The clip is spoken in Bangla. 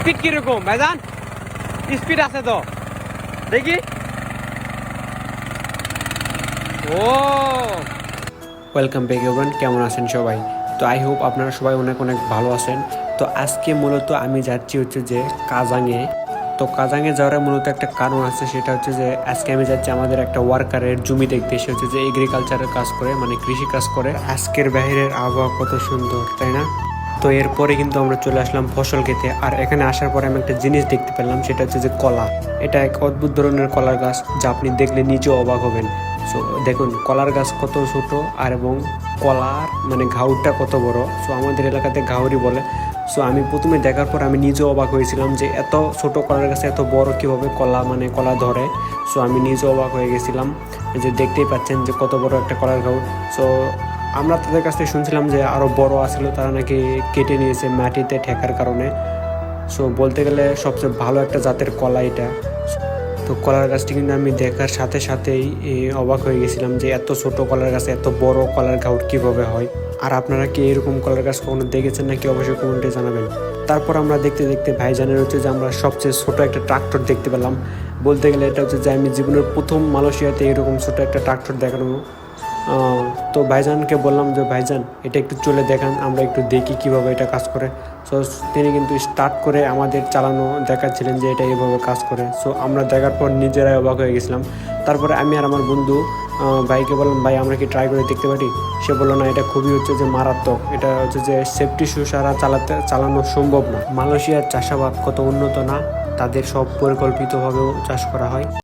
স্পিড কিরকম ভাইজান? স্পিড আছে তো দেখি। ও ওয়েলকাম ব্যাক এভরিওয়ান, কেমন আছেন সবাই? তো আই হোপ আপনারা সবাই অনেক অনেক ভালো আছেন। তো আজকে মূলত আমি যাচ্ছি হচ্ছে যে কাজাংয়ে। তো কাজাংয়ে যাওয়ার মূলত একটা কারণ আছে, সেটা হচ্ছে যে আজকে আমি যাচ্ছি আমাদের একটা ওয়ার্কারের জমি দেখতে। সে হচ্ছে যে এগ্রিকালচারের কাজ করে, মানে কৃষি কাজ করে। আজকের বাইরের আবহাওয়া কত সুন্দর, তাই না? তো এরপরে কিন্তু আমরা চলে আসলাম ফসল খেতে। আর এখানে আসার পরে আমি একটা জিনিস দেখতে পেলাম, সেটা হচ্ছে যে কলা। এটা এক অদ্ভুত ধরনের কলার গাছ, যা আপনি দেখলে নিজেও অবাক হবেন। সো দেখুন কলার গাছ কত ছোট, আর এবং কলার মানে ঘাউটা কত বড়। সো আমাদের এলাকাতে ঘাউরি বলে। সো আমি প্রথমে দেখার পর আমি নিজেও অবাক হয়েছিলাম যে এত ছোট কলার গাছে এত বড় কীভাবে কলা মানে কলা ধরে। সো আমি নিজেও অবাক হয়ে গেছিলাম, যে দেখতেই পাচ্ছেন যে কত বড় একটা কলার ঘাউ। সো আমরা তাদের কাছ থেকে শুনছিলাম যে আরও বড় আসছিল, তারা নাকি কেটে নিয়েছে মাটিতে ঠেকার কারণে। সো বলতে গেলে সবচেয়ে ভালো একটা জাতের কলা এটা। তো কলার গাছটি কিন্তু আমি দেখার সাথে সাথেই অবাক হয়ে গেছিলাম যে এত ছোট কলার গাছে এত বড় কলার ঘাউট কীভাবে হয়। আর আপনারা কি এরকম কলার গাছ কখনো দেখেছেন নাকি অবশ্যই কমেন্টে জানাবেন। তারপর আমরা দেখতে দেখতে ভাইজানের হচ্ছে যে আমরা সবচেয়ে ছোট একটা ট্রাক্টর দেখতে পেলাম। বলতে গেলে এটা হচ্ছে যে আমি জীবনের প্রথম মালয়েশিয়াতে এরকম ছোট একটা ট্রাক্টর দেখানো। তো ভাইজানকে বললাম যে ভাইজান এটা একটু চলে দেখান, আমরা একটু দেখি কিভাবে এটা কাজ করে। সো তিনি কিন্তু স্টার্ট করে আমাদের চালানো দেখাচ্ছিলেন যে এটা এইভাবে কাজ করে। সো আমরা দেখার পর নিজেরাই অবাক হয়ে গেছিলাম। তারপরে আমি আর আমার বন্ধু ভাইকে বললাম, ভাই আমরা কি ট্রাই করে দেখতে পারি? সে বললো না, এটা খুবই হচ্ছে যে মারাত্মক, এটা হচ্ছে যে সেফটি শু ছাড়া চালানো সম্ভব না। মালয়েশিয়ার চাষাবাদ কত উন্নত না, তাদের সব পরিকল্পিতভাবেও চাষ করা হয়।